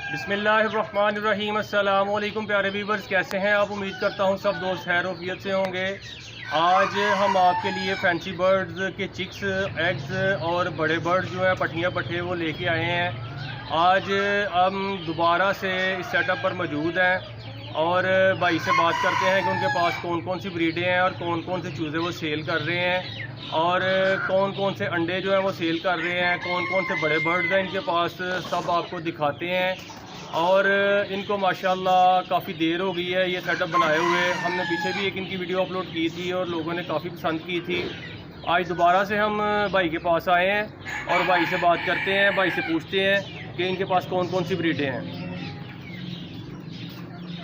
बिस्मिल्लाहिर्रहमानिर्रहीम। अस्सलाम वालेकुम प्यारे व्यूवर्स, कैसे हैं आप? उम्मीद करता हूँ सब दोस्त खैर-ओ-आफियत से होंगे। आज हम आपके लिए फैंसी बर्ड्स के चिक्स, एग्स और बड़े बर्ड जो हैं पट्टियाँ पट्टे वो लेके आए हैं। आज हम दोबारा से इस सेटअप पर मौजूद हैं और भाई से बात करते हैं कि उनके पास कौन कौन सी ब्रीडें हैं और कौन कौन से चूज़े वो सेल कर रहे हैं और कौन कौन से अंडे जो हैं वो सेल कर रहे हैं, कौन कौन से बड़े बर्ड्स हैं इनके पास, सब आपको दिखाते हैं। और इनको माशाल्लाह काफ़ी देर हो गई है ये सेटअप बनाए हुए। हमने पीछे भी एक इनकी वीडियो अपलोड की थी और लोगों ने काफ़ी पसंद की थी। आज दोबारा से हम भाई के पास आए हैं और भाई से बात करते हैं, भाई से पूछते हैं कि इनके पास कौन कौन सी ब्रीडें हैं।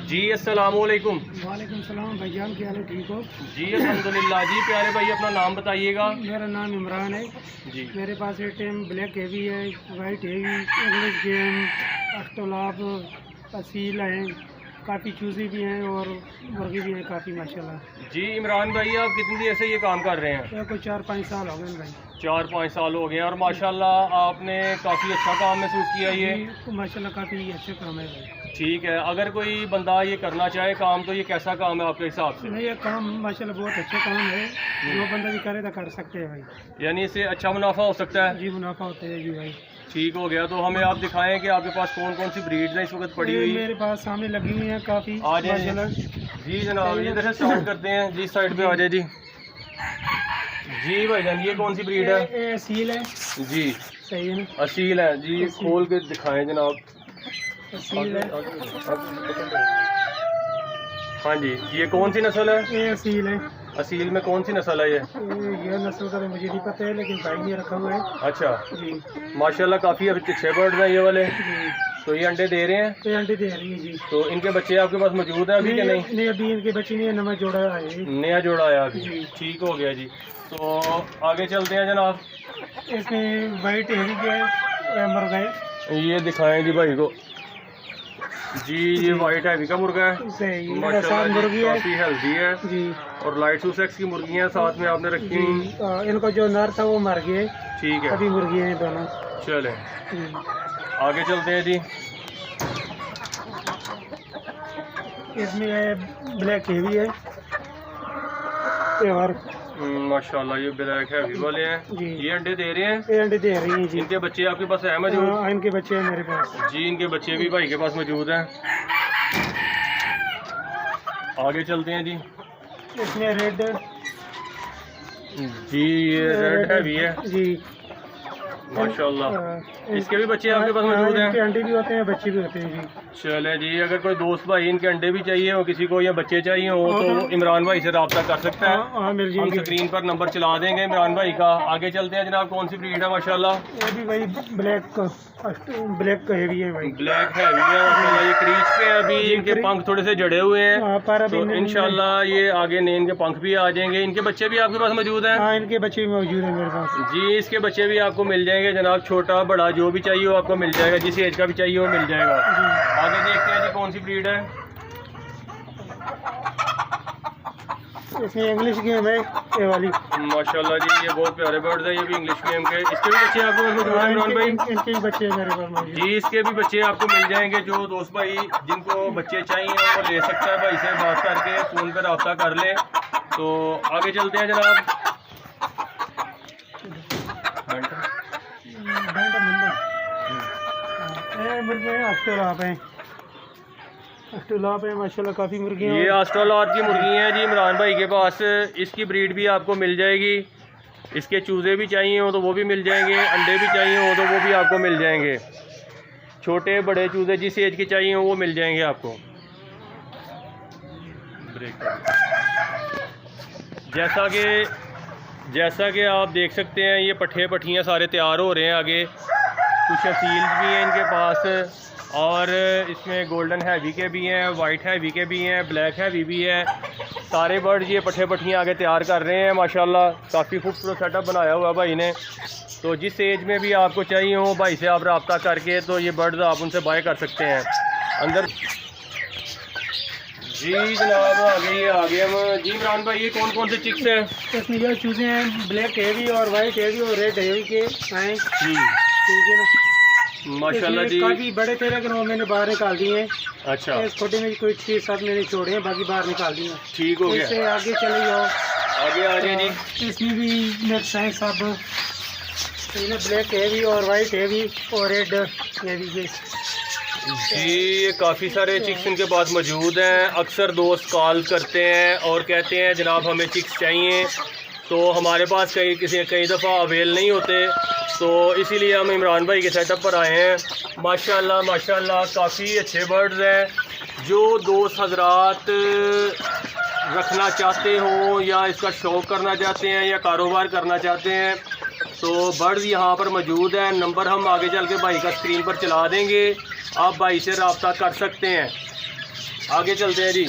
जी अस्सलाम वालेकुम। वालेकुम सलाम भाईजान, क्या हाल है? ठीक हो? जी अल्हम्दुलिल्लाह। जी प्यारे भाई अपना नाम बताइएगा। मेरा नाम इमरान है जी। मेरे पास ये टाइम ब्लैक हेवी है, वाइट हेवी, इंग्लिश गेम, अख्तलाफ, असील हैं, काफ़ी चूज़ी भी हैं और मुर्गी भी हैं काफ़ी माशाल्लाह। जी इमरान भाई आप कितनी देर से ये काम कर रहे हैं? ये कोई 4-5 साल हो गए भाई। 4-5 साल हो गए और माशाल्लाह आपने काफ़ी अच्छा काम महसूस किया ये। तो माशाल्लाह काफ़ी अच्छा काम है भाई। ठीक है, अगर कोई बंदा ये करना चाहे काम तो ये कैसा काम है आपके हिसाब से? नहीं, ये काम माशाल्लाह बहुत अच्छा काम है, जो बंदा भी करे तो कर सकते हैं भाई। यानी इससे अच्छा मुनाफा हो सकता है? जी मुनाफा होता है जी भाई। ठीक हो गया, तो हमें आप दिखाएं कि आपके पास कौन कौन सी ब्रीड्स हैं इस वक्त पड़ी हुई? मेरे पास सामने लगी हुई हैं काफ़ी आ जाए जी जनाब, इधर से स्टार्ट करते हैं जी, साइड पे आ जाए जी। जी भाईजान ये कौन सी ब्रीड है? ये असील है जी सही है ना? असील है जी, खोल के दिखाएं जनाब। असील है। हाँ जी, ये कौन सी नस्ल है? ये असील है। असील में कौन सी नस्ल है ये? ये नस्ल का तो मुझे नहीं पता है, लेकिन भाई ने रखा हुआ है। अच्छा जी माशाल्लाह काफ़ी अभी अच्छे बर्ड हैं ये वाले। जी। तो ये अंडे दे रहे हैं? ये अंडे दे रही है जी। तो इनके बच्चे आपके पास मौजूद है अभी कि नहीं? नहीं, अभी इनके बच्चे नहीं है, नवा जोड़ा है। नया जोड़ा आया अभी। जी। ठीक हो गया जी, तो आगे चलते हैं जनाब। इसमें वाइट हेवी के मुर्गा है। ये दिखाएं जी भाई को। जी ये वाइट हैवी का मुर्गा है सही माशाल्लाह, मुर्गी है काफ़ी हेल्दी है जी। और लाइट सुसेक्स की मुर्गियाँ साथ में आपने रखी हुई। इनको जो नर था वो मर गए, ठीक है अभी मुर्गी हैं दोनों। चलें आगे चलते हैं जी। इसमें ब्लैक हेवी है और माशाल्लाह ये ब्लैक हैवी वाले हैं जी। ये अंडे दे रहे हैं? ये अंडे दे रही हैं जी। इनके बच्चे आपके पास है मौजूद? हाँ, इनके बच्चे हैं मेरे पास जी, इनके बच्चे भी भाई के पास मौजूद हैं। आगे चलते हैं जी। इसमें रेड जी ये रेड हैवी है जी माशाल्लाह। इसके भी बच्चे आपके पास मौजूद हैं? इनके अंडे भी होते हैं, बच्चे भी होते हैं जी। चले जी, अगर कोई दोस्त भाई इनके अंडे भी चाहिए हो किसी को या बच्चे चाहिए हो तो वो इमरान भाई से रब्ता कर सकता है। हाँ मिल हम जाएगी। स्क्रीन पर नंबर चला देंगे इमरान भाई का। आगे चलते हैं जनाब, कौन सी ब्रीड है माशाल्लाह? ये भी भाई ब्लैक का हेवी है भाई। ब्लैक हैवी है माशाल्लाह, ये क्रीच पे है अभी, इनके पंख थोड़े से जड़े हुए हैं पर तो इंशाल्लाह ये आगे ने इनके पंख भी आ जाएंगे। इनके बच्चे भी आपके पास मौजूद हैं? हाँ इनके बच्चे भी मौजूद हैं मेरे पास जी, इसके बच्चे भी आपको मिल जाएंगे जनाब, छोटा बड़ा जो भी चाहिए हो आपको मिल जाएगा, जिस एज का भी चाहिए हो मिल जाएगा। आगे देखते हैं जी कौन सी ब्रीड है। इसमें इंग्लिश गेम है ये वाली माशाल्लाह जी ये बहुत प्यारे बर्ड्स हैं, ये भी इंग्लिश गेम के। इसके भी बच्चे आपको मौजूद हैं इमरान भाई? इनके भी बच्चे मेरे पास मौजूद जी इसके भी बच्चे आपको मिल जाएंगे। जो दोस्त भाई जिनको बच्चे चाहिए वो ले सकता है, भाई से बात करके फ़ोन पर रब्ता कर ले। तो आगे चलते हैं जनाब। अख्तलाफ है माशाल्लाह, काफ़ी मुर्गियाँ। ये ऑस्ट्रेलॉट की मुर्गी हैं जी इमरान भाई के पास। इसकी ब्रीड भी आपको मिल जाएगी। इसके चूज़े भी चाहिए हो तो वो भी मिल जाएंगे, अंडे भी चाहिए हो तो वो भी आपको मिल जाएंगे। छोटे बड़े चूज़े जिस एज के चाहिए हो वो मिल जाएंगे आपको। जैसा कि आप देख सकते हैं ये पट्ठे पट्टियाँ सारे तैयार हो रहे हैं। आगे कुछ असील भी हैं इनके पास और इसमें गोल्डन हैवी के भी हैं, वाइट हैवी के भी हैं, ब्लैक हैवी भी है। सारे बर्ड ये पट्ठे पट्टियाँ आगे तैयार कर रहे हैं माशाल्लाह। काफ़ी खूबसूरत सेटअप बनाया हुआ भाई ने। तो जिस एज में भी आपको चाहिए हो भाई से आप रब्ता करके तो ये बर्ड्स आप उनसे बाय कर सकते हैं। अंदर जी जनाब आ गए हम। जी इमरान भाई ये कौन कौन से चिक्स हैं? इसमें ये चूज़े हैं ब्लैक हेवी और वाइट हेवी और रेड हेवी के हैं। जी ठीक है ना? माशाल्लाह जी। काफ़ी बड़े थे लेकिन वो मैंने बाहर निकाल दिए हैं। अच्छा, इस छोटे में कोई 6-7 मैंने छोड़े हैं, बाकी बाहर निकाल दिए हैं। ठीक हो गया। इससे आगे चले जाओ, आगे आ जाए जी। इसमें भी मिक्स हैं सब, इन्हें ब्लैक है भी और वाइट है भी और रेड है भी। जी, ये काफ़ी सारे चिक्स इनके पास मौजूद हैं। अक्सर दोस्त कॉल करते हैं और कहते हैं जनाब हमें चिक्स चाहिए, तो हमारे पास कई दफ़ा अवेल नहीं होते, तो इसीलिए हम इमरान भाई के सेटअप पर आए हैं। माशाल्लाह माशाल्लाह काफ़ी अच्छे बर्ड्स हैं। जो दोस्त हजरात रखना चाहते हो या इसका शौक़ करना चाहते हैं या कारोबार करना चाहते हैं, तो बर्ड्स यहाँ पर मौजूद हैं। नंबर हम आगे चल के भाई का स्क्रीन पर चला देंगे, आप भाई से रब्ता कर सकते हैं। आगे चलते हैं जी।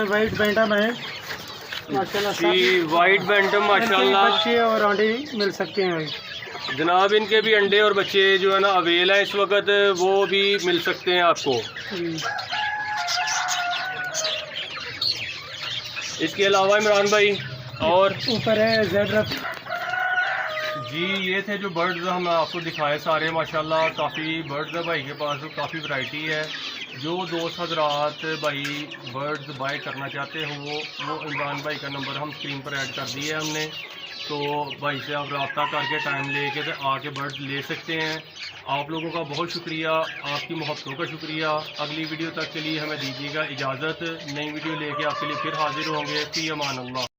वाइट बैंटम है माशाल्लाह, जी वाइट बैंटम माशाल्लाह। बच्चे और अंडे मिल सकते हैं भाई जनाब, इनके भी अंडे और बच्चे जो है ना अवेल हैं इस वक्त, वो भी मिल सकते हैं आपको। इसके अलावा इमरान भाई और ऊपर है ज़ेड। जी, ये थे जो बर्ड्स हम आपको दिखाए सारे। माशाल्लाह काफ़ी बर्ड्स है भाई के पास, काफ़ी वैरायटी है। जो दोस्त हजरात भाई बर्ड्स बाय करना चाहते हो वो इमरान भाई का नंबर हम स्क्रीन पर ऐड कर दिए हमने, तो भाई से आप रब्ता करके टाइम लेके आके बर्ड्स ले सकते हैं। आप लोगों का बहुत शुक्रिया, आपकी मोहब्बतों का शुक्रिया। अगली वीडियो तक के लिए हमें दीजिएगा इजाज़त। नई वीडियो लेके आपके लिए फिर हाजिर होंगे। फी अमान अल्लाह।